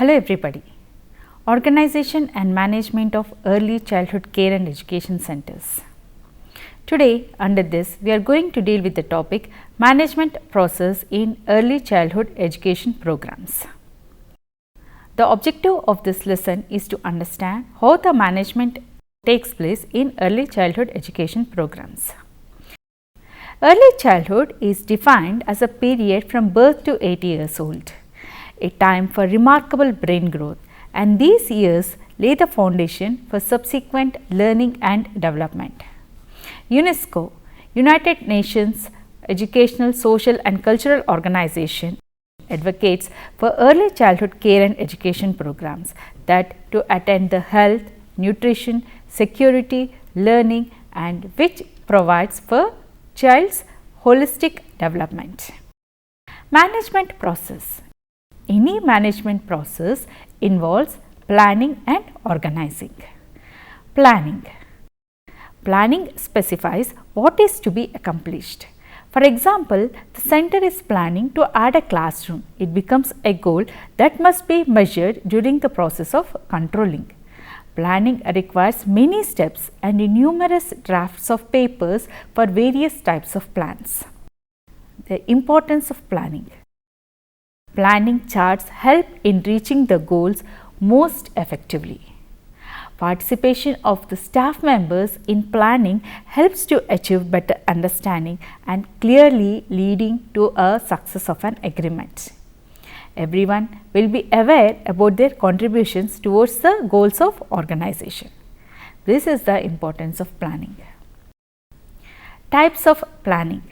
Hello everybody. Organization and management of early childhood care and education centers. Today under this we are going to deal with the topic management process in early childhood education programs. The objective of this lesson is to understand how the management takes place in early childhood education programs. Early childhood is defined as a period from birth to 8 years old, a time for remarkable brain growth, and these years lay the foundation for subsequent learning and development. UNESCO, United Nations Educational, Social and Cultural Organization, advocates for early childhood care and education programs that to attend the health, nutrition, security, learning and which provides for child's holistic development. Management process. Any management process involves planning and organizing. Planning. Planning specifies what is to be accomplished. For example, the center is planning to add a classroom. It becomes a goal that must be measured during the process of controlling. Planning requires many steps and numerous drafts of papers for various types of plans. The importance of planning. Planning charts help in reaching the goals most effectively. Participation of the staff members in planning helps to achieve better understanding and clearly leading to a success of an agreement. Everyone will be aware about their contributions towards the goals of organization. This is the importance of planning. Types of planning.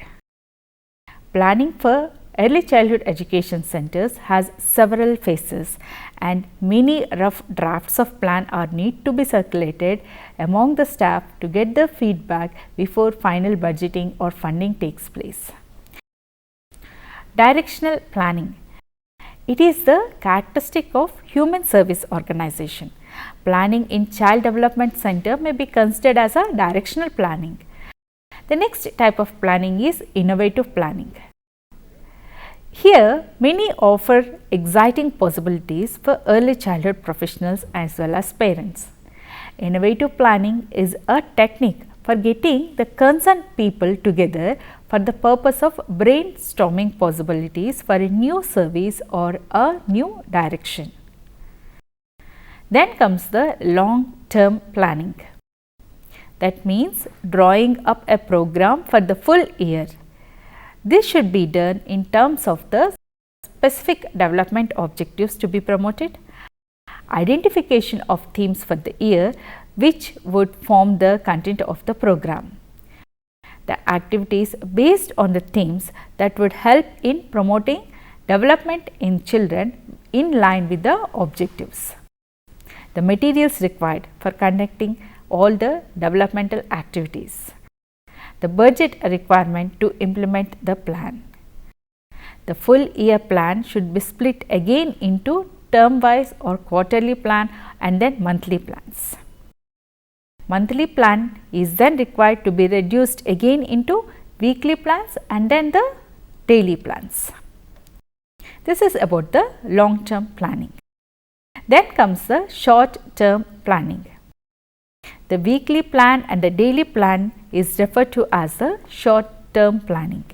Planning for early childhood education centers has several phases and many rough drafts of plan are need to be circulated among the staff to get the feedback before final budgeting or funding takes place. Directional planning. It is the characteristic of human service organization. Planning in child development center may be considered as a directional planning. The next type of planning is innovative planning. Here, many offer exciting possibilities for early childhood professionals as well as parents. Innovative planning is a technique for getting the concerned people together for the purpose of brainstorming possibilities for a new service or a new direction. Then comes the long-term planning. That means drawing up a program for the full year. This should be done in terms of the specific development objectives to be promoted, identification of themes for the year which would form the content of the program, the activities based on the themes that would help in promoting development in children in line with the objectives, the materials required for conducting all the developmental activities, the budget requirement to implement the plan. The full year plan should be split again into term wise or quarterly plan and then monthly plans. Monthly plan is then required to be reduced again into weekly plans and then the daily plans. This is about the long term planning. Then comes the short term planning. The weekly plan and the daily plan is referred to as the short term planning.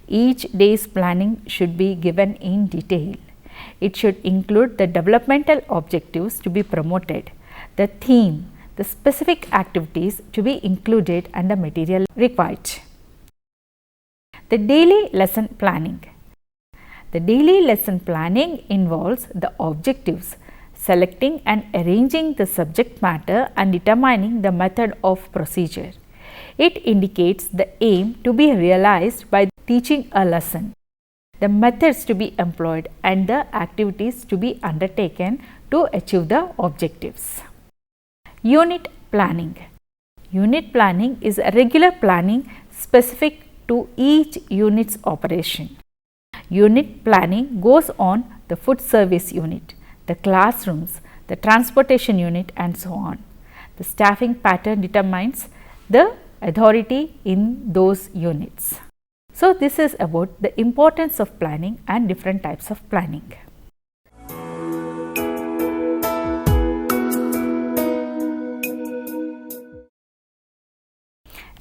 Each day's planning should be given in detail. It should include the developmental objectives to be promoted, the theme, the specific activities to be included and the material required. The daily lesson planning. The daily lesson planning involves the objectives, selecting and arranging the subject matter and determining the method of procedure. It indicates the aim to be realized by teaching a lesson, the methods to be employed and the activities to be undertaken to achieve the objectives. Unit planning. Unit planning is a regular planning specific to each unit's operation. Unit planning goes on the food service unit, the classrooms, the transportation unit and so on. The staffing pattern determines the authority in those units. So, this is about the importance of planning and different types of planning.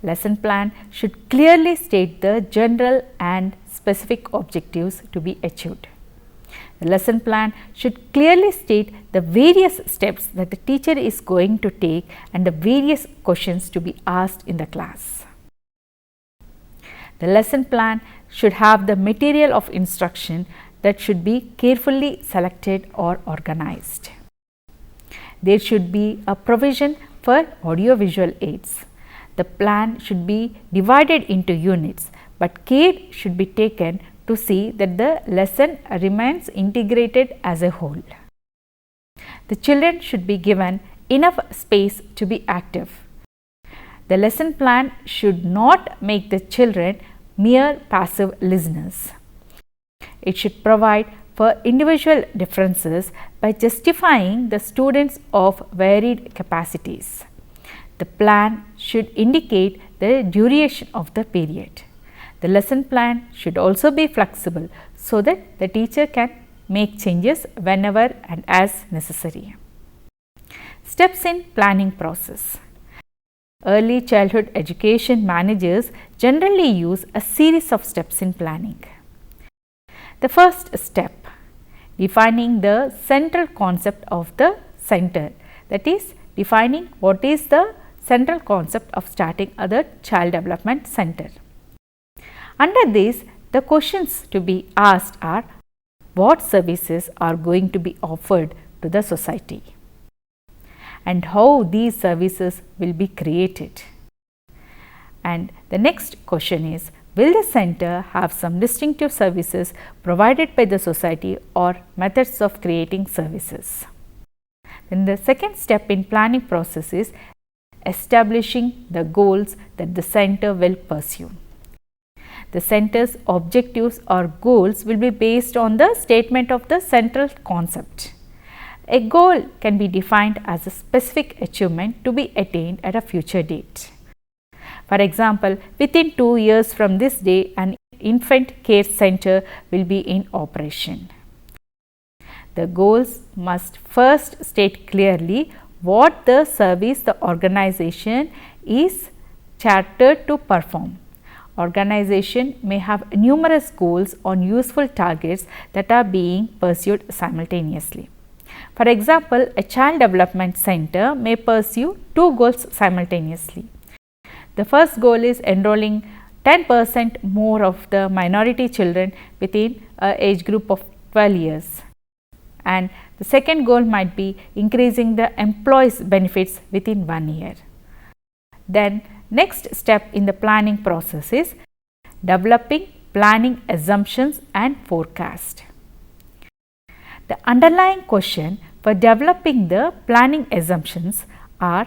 Lesson plan should clearly state the general and specific objectives to be achieved. The lesson plan should clearly state the various steps that the teacher is going to take and the various questions to be asked in the class. The lesson plan should have the material of instruction that should be carefully selected or organized. There should be a provision for audio-visual aids. The plan should be divided into units, but care should be taken to see that the lesson remains integrated as a whole. The children should be given enough space to be active. The lesson plan should not make the children mere passive listeners. It should provide for individual differences by justifying the students of varied capacities. The plan should indicate the duration of the period. The lesson plan should also be flexible so that the teacher can make changes whenever and as necessary. Steps in planning process. Early childhood education managers generally use a series of steps in planning. The first step, defining the central concept of the center, that is defining what is the central concept of starting a child development center. Under this, the questions to be asked are what services are going to be offered to the society and how these services will be created. And the next question is, will the center have some distinctive services provided by the society or methods of creating services? Then the second step in planning process is establishing the goals that the center will pursue. The center's objectives or goals will be based on the statement of the central concept. A goal can be defined as a specific achievement to be attained at a future date. For example, within 2 years from this day, an infant care center will be in operation. The goals must first state clearly what the service the organization is chartered to perform. Organization may have numerous goals on useful targets that are being pursued simultaneously. For example, a child development center may pursue 2 goals simultaneously. The first goal is enrolling 10% more of the minority children within an age group of 12 years. And the second goal might be increasing the employees' benefits within 1 year. Then next step in the planning process is developing planning assumptions and forecast. The underlying question for developing the planning assumptions are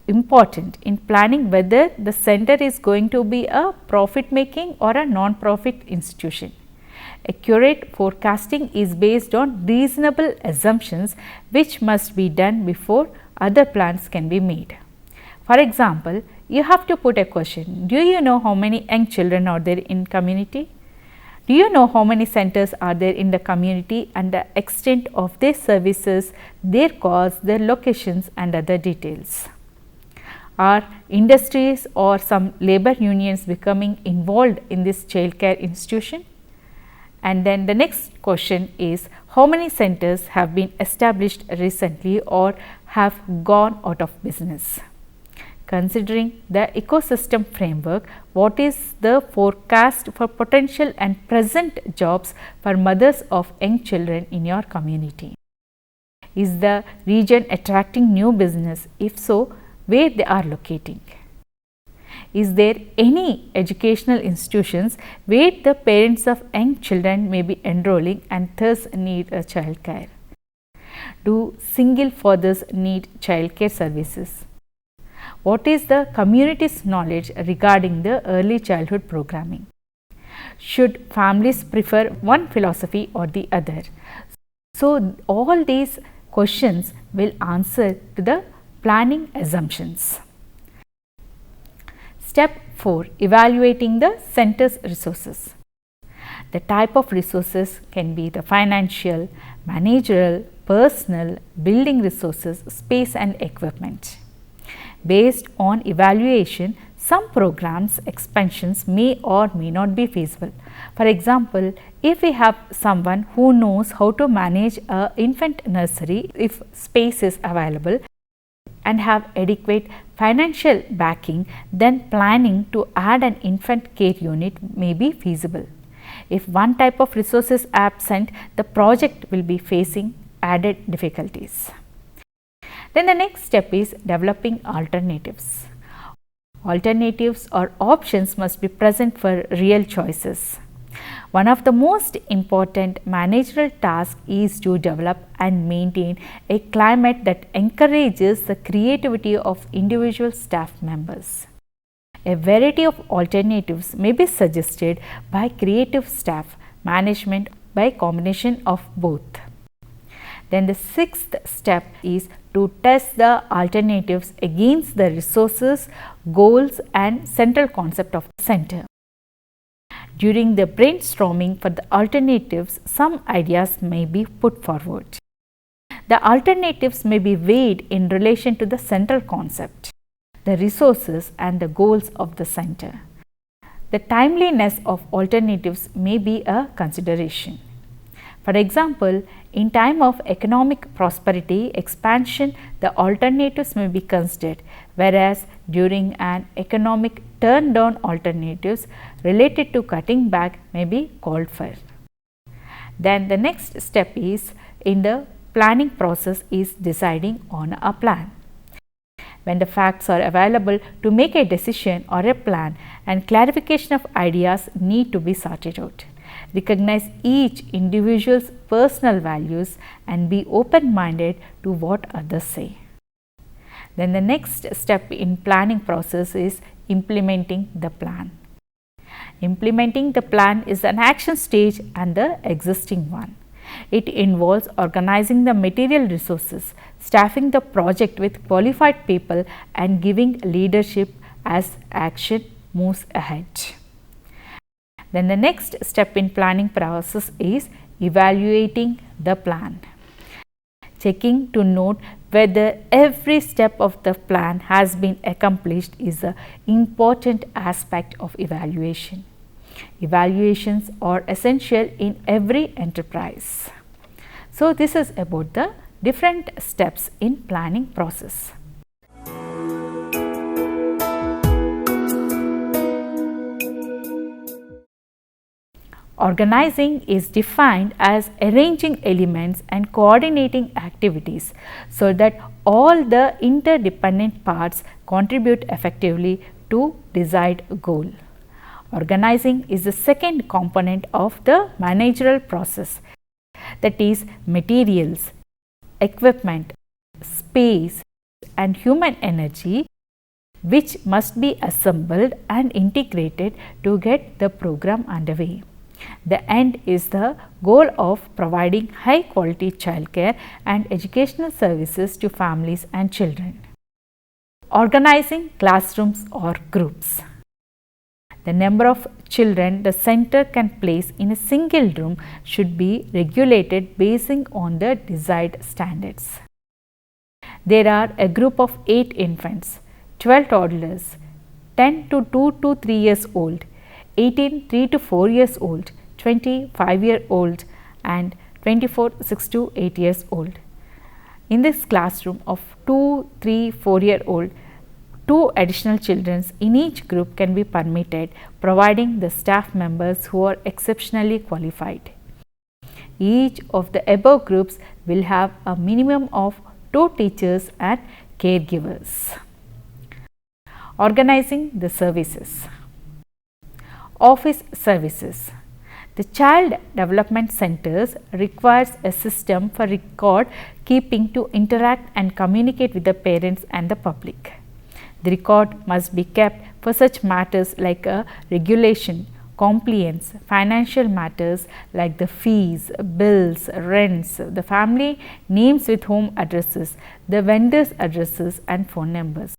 important in planning whether the center is going to be a profit making or a non-profit institution. Accurate forecasting is based on reasonable assumptions which must be done before other plans can be made. For example, you have to put a question, do you know how many young children are there in community? Do you know how many centers are there in the community and the extent of their services, their costs, their locations and other details? Are industries or some labor unions becoming involved in this child care institution? And then the next question is, how many centers have been established recently or have gone out of business? Considering the ecosystem framework, what is the forecast for potential and present jobs for mothers of young children in your community? Is the region attracting new business? If so, where they are locating? Is there any educational institutions where the parents of young children may be enrolling and thus need a child care? Do single fathers need child care services? What is the community's knowledge regarding the early childhood programming? Should families prefer one philosophy or the other? So, all these questions will answer to the planning assumptions. Step 4. Evaluating the center's resources. The type of resources can be the financial, managerial, personal, building resources, space and equipment. Based on evaluation, Some programs expansions may or may not be feasible. For example, if we have someone who knows how to manage an infant nursery if space is available and have adequate financial backing, then planning to add an infant care unit may be feasible. If one type of resource is absent, the project will be facing added difficulties. Then the next step is developing alternatives. Alternatives or options must be present for real choices. One of the most important managerial tasks is to develop and maintain a climate that encourages the creativity of individual staff members. A variety of alternatives may be suggested by creative staff management by combination of both. Then the sixth step is to test the alternatives against the resources, goals and central concept of the center. During the brainstorming for the alternatives, some ideas may be put forward. The alternatives may be weighed in relation to the central concept, the resources and the goals of the center. The timeliness of alternatives may be a consideration. For example, in time of economic prosperity expansion, the alternatives may be considered, whereas during an economic turn down, alternatives related to cutting back may be called for. Then the next step is in the planning process is deciding on a plan. When the facts are available to make a decision or a plan, and clarification of ideas need to be sorted out. Recognize each individual's personal values and be open-minded to what others say. Then the next step in planning process is implementing the plan. Implementing the plan is an action stage and the existing one. It involves organizing the material resources, staffing the project with qualified people and giving leadership as action moves ahead. Then the next step in planning process is evaluating the plan. Checking to note whether every step of the plan has been accomplished is an important aspect of evaluation. Evaluations are essential in every enterprise. So, this is about the different steps in planning process. Organizing is defined as arranging elements and coordinating activities so that all the interdependent parts contribute effectively to desired goal. Organizing is the second component of the managerial process, that is materials, equipment, space and human energy, which must be assembled and integrated to get the program underway. The end is the goal of providing high quality childcare and educational services to families and children. Organizing classrooms or groups. The number of children the center can place in a single room should be regulated based on the desired standards. There are a group of 8 infants, 12 toddlers, 10 to 2 to 3 years old, 18 3 to 4 years old, 20 5-year-old and 24 6 to 8 years old. In this classroom of 2, 3, 4-year-old, 2 additional children in each group can be permitted, providing the staff members who are exceptionally qualified. Each of the above groups will have a minimum of 2 teachers and caregivers. Organizing the services. Office services. The child development centers requires a system for record keeping to interact and communicate with the parents and the public. The record must be kept for such matters like a regulation, compliance, financial matters like the fees, bills, rents, the family names with home addresses, the vendors' addresses and phone numbers.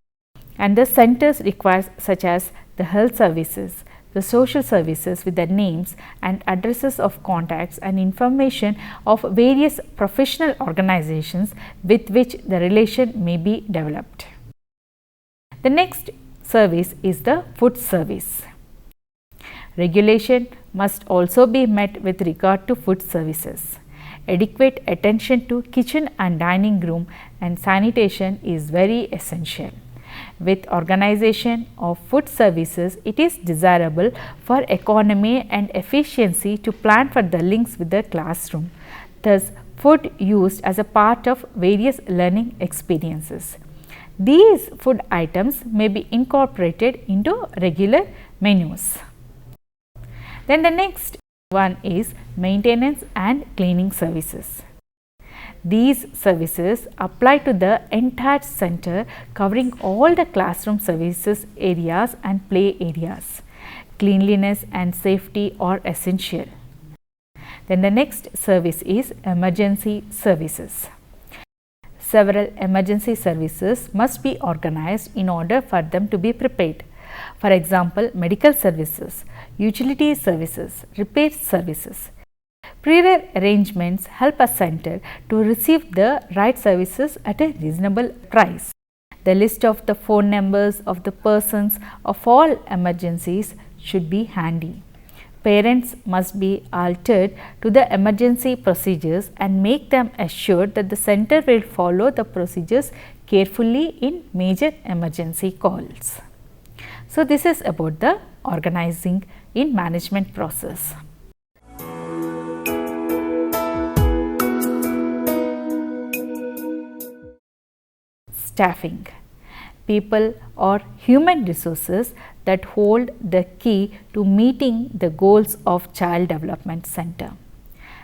And the centers requires such as the health services, the social services with the names and addresses of contacts and information of various professional organizations with which the relation may be developed. The next service is the food service. Regulation must also be met with regard to food services. Adequate attention to kitchen and dining room and sanitation is very essential. With organization of food services, it is desirable for economy and efficiency to plan for the links with the classroom. Thus, food used as a part of various learning experiences. These food items may be incorporated into regular menus. Then the next one is maintenance and cleaning services. These services apply to the entire center, covering all the classroom services areas and play areas. Cleanliness and safety are essential. Then the next service is emergency services. Several emergency services must be organized in order for them to be prepared. For example, medical services, utility services, repair services. Prior arrangements help a center to receive the right services at a reasonable price. The list of the phone numbers of the persons of all emergencies should be handy. Parents must be altered to the emergency procedures and make them assured that the center will follow the procedures carefully in major emergency calls. So, this is about the organizing in management process. Staffing. People are human resources that hold the key to meeting the goals of Child Development Center.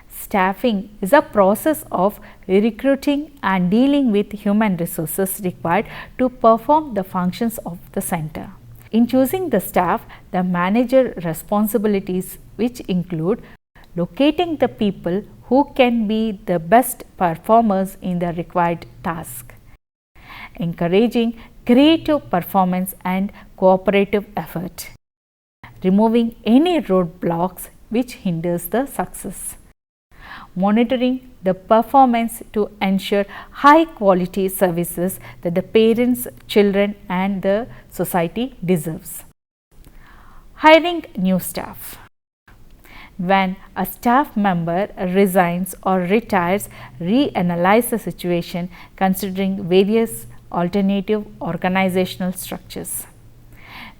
Staffing is a process of recruiting and dealing with human resources required to perform the functions of the center. In choosing the staff, the manager responsibilities, which include locating the people who can be the best performers in the required task, encouraging creative performance and cooperative effort, removing any roadblocks which hinders the success, monitoring the performance to ensure high quality services that the parents, children and the society deserves. Hiring new staff. When a staff member resigns or retires, reanalyze the situation considering various alternative organizational structures.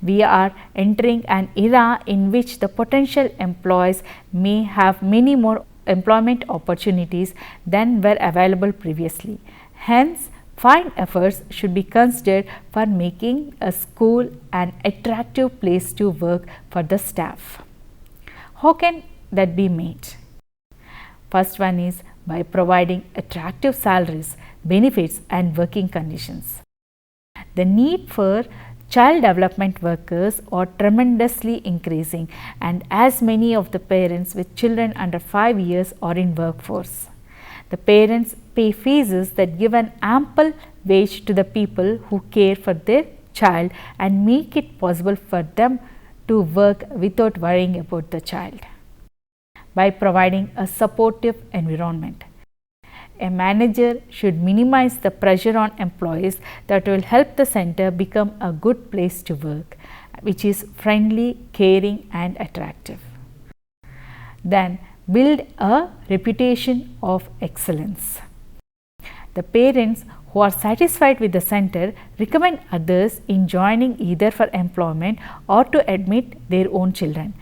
We are entering an era in which the potential employees may have many more employment opportunities than were available previously. Hence, fine efforts should be considered for making a school an attractive place to work for the staff. How can that be made? First one is by providing attractive salaries, benefits and working conditions. The need for child development workers are tremendously increasing, and as many of the parents with children under 5 years are in workforce. The parents pay fees that give an ample wage to the people who care for their child and make it possible for them to work without worrying about the child. By providing a supportive environment, a manager should minimize the pressure on employees that will help the center become a good place to work, which is friendly, caring and attractive. Then build a reputation of excellence. The parents who are satisfied with the center recommend others in joining either for employment or to admit their own children.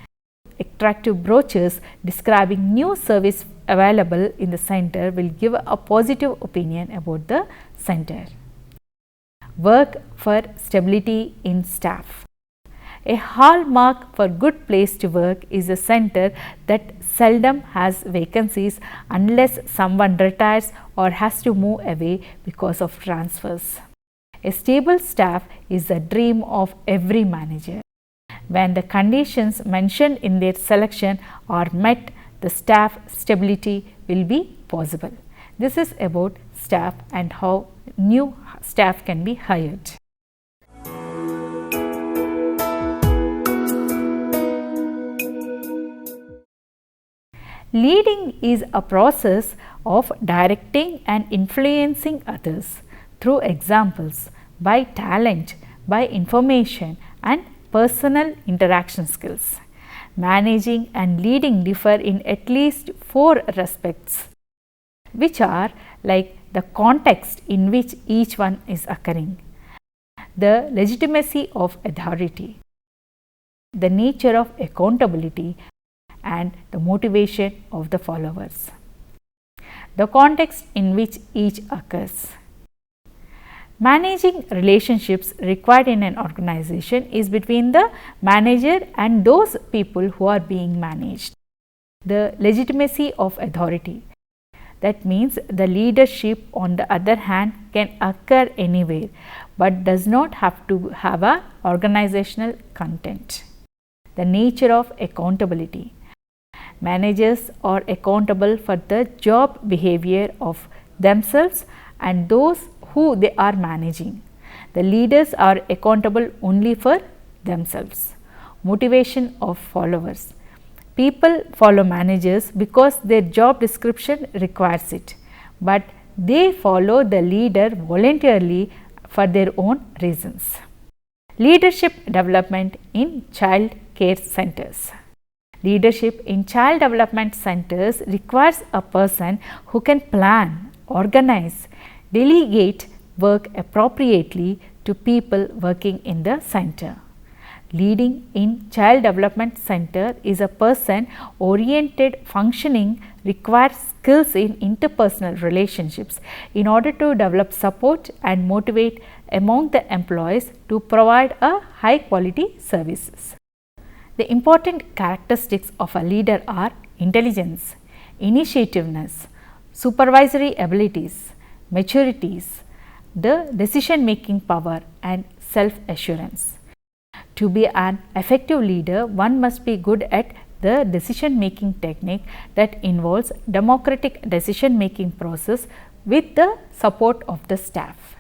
Attractive brochures describing new service available in the center will give a positive opinion about the center. Work for stability in staff. A hallmark for good place to work is a center that seldom has vacancies unless someone retires or has to move away because of transfers. A stable staff is the dream of every manager. When the conditions mentioned in their selection are met, the staff stability will be possible. This is about staff and how new staff can be hired. Leading is a process of directing and influencing others through examples, by talent, by information and personal interaction skills. Managing and leading differ in at least 4 respects, which are like the context in which each one is occurring, the legitimacy of authority, the nature of accountability, and the motivation of the followers. The context in which each occurs. Managing relationships required in an organization is between the manager and those people who are being managed. The legitimacy of authority. That means the leadership, on the other hand, can occur anywhere but does not have to have a organizational content. The nature of accountability. Managers are accountable for the job behavior of themselves and those who they are managing. The leaders are accountable only for themselves. Motivation of followers. People follow managers because their job description requires it, but they follow the leader voluntarily for their own reasons. Leadership development in child care centers. Leadership in child development centers requires a person who can plan, organize, delegate work appropriately to people working in the center. Leading in child development center is a person oriented functioning requires skills in interpersonal relationships in order to develop support and motivate among the employees to provide a high quality services. The important characteristics of a leader are intelligence, initiativeness, supervisory abilities, maturities, the decision making power, and self assurance. To be an effective leader, one must be good at the decision making technique that involves democratic decision making process with the support of the staff.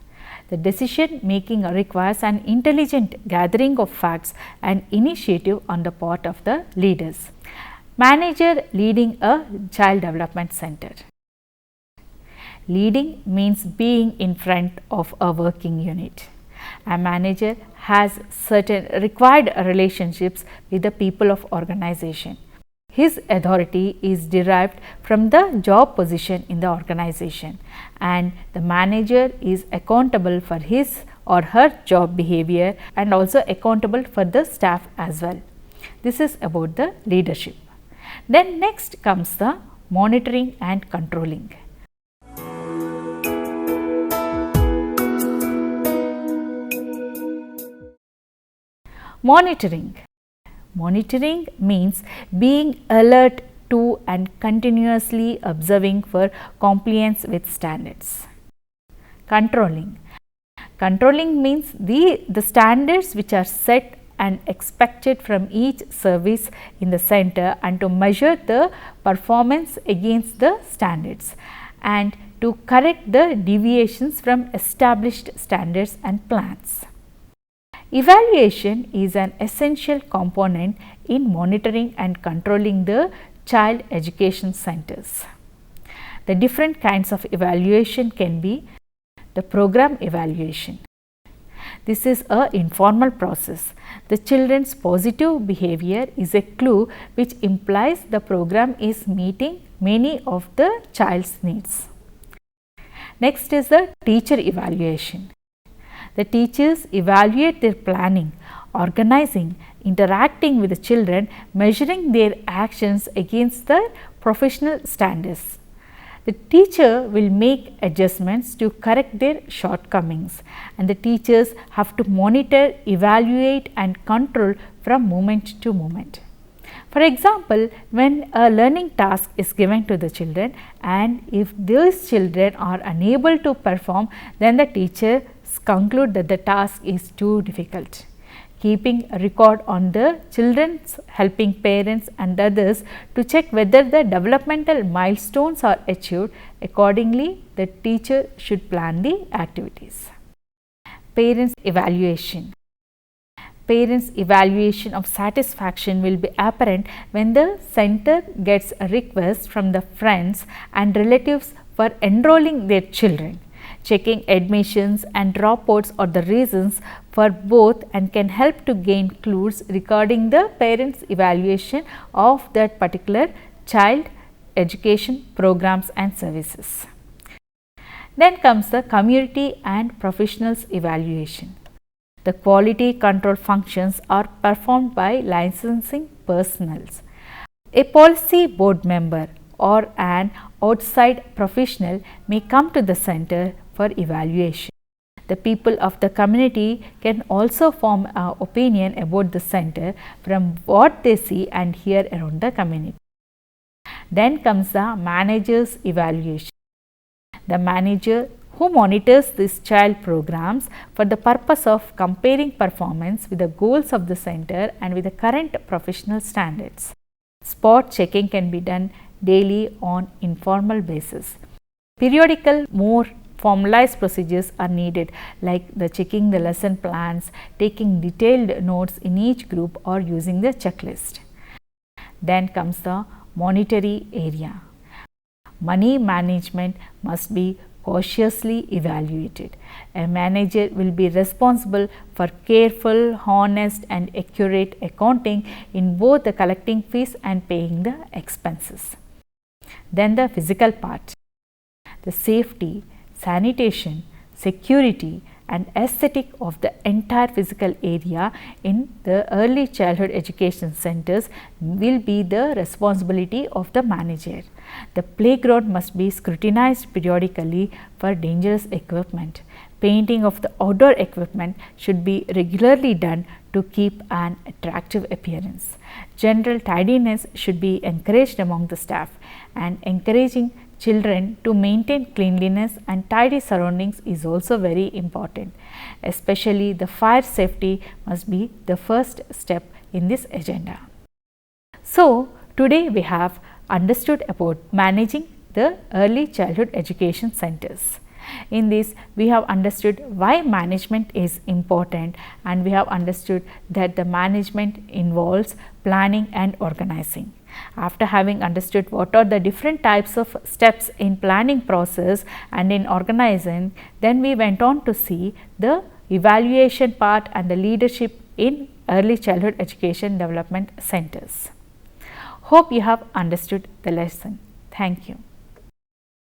The decision making requires an intelligent gathering of facts and initiative on the part of the leaders. Manager leading a child development center. Leading means being in front of a working unit. A manager has certain required relationships with the people of organization. His authority is derived from the job position in the organization, and the manager is accountable for his or her job behavior and also accountable for the staff as well. This is about the leadership. Then next comes the monitoring and controlling. Monitoring. Monitoring means being alert to and continuously observing for compliance with standards. Controlling. Controlling means the standards which are set and expected from each service in the center and to measure the performance against the standards and to correct the deviations from established standards and plans. Evaluation is an essential component in monitoring and controlling the child education centers. The different kinds of evaluation can be the program evaluation. This is an informal process. The children's positive behavior is a clue which implies the program is meeting many of the child's needs. Next is the teacher evaluation. The teachers evaluate their planning, organizing, interacting with the children, measuring their actions against the professional standards. The teacher will make adjustments to correct their shortcomings, and the teachers have to monitor, evaluate and control from moment to moment. For example, when a learning task is given to the children and if these children are unable to perform, then the teacher conclude that the task is too difficult. Keeping a record on the children's helping parents and others to check whether the developmental milestones are achieved. Accordingly, the teacher should plan the activities. Parents evaluation. Parents evaluation of satisfaction will be apparent when the center gets a request from the friends and relatives for enrolling their children. Checking admissions and dropouts are the reasons for both and can help to gain clues regarding the parents' evaluation of that particular child education programs and services. Then comes the community and professionals evaluation. The quality control functions are performed by licensing personnels. A policy board member or an outside professional may come to the center for evaluation. The people of the community can also form an opinion about the center from what they see and hear around the community. Then comes the manager's evaluation. The manager who monitors these child programs for the purpose of comparing performance with the goals of the center and with the current professional standards. Spot checking can be done daily on informal basis. Periodical, more formalized procedures are needed, like the checking the lesson plans, taking detailed notes in each group, or using the checklist. Then comes the monetary area. Money management must be cautiously evaluated. A manager will be responsible for careful, honest and accurate accounting in both the collecting fees and paying the expenses. Then the physical part. The safety, sanitation, security and aesthetic of the entire physical area in the early childhood education centers will be the responsibility of the manager. The playground must be scrutinized periodically for dangerous equipment. Painting of the outdoor equipment should be regularly done to keep an attractive appearance. General tidiness should be encouraged among the staff, and encouraging children to maintain cleanliness and tidy surroundings is also very important. Especially the fire safety must be the first step in this agenda. So, today we have understood about managing the early childhood education centers. In this, we have understood why management is important, and we have understood that the management involves planning and organizing. After having understood what are the different types of steps in planning process and in organizing, then we went on to see the evaluation part and the leadership in early childhood education development centers. Hope you have understood the lesson. Thank you.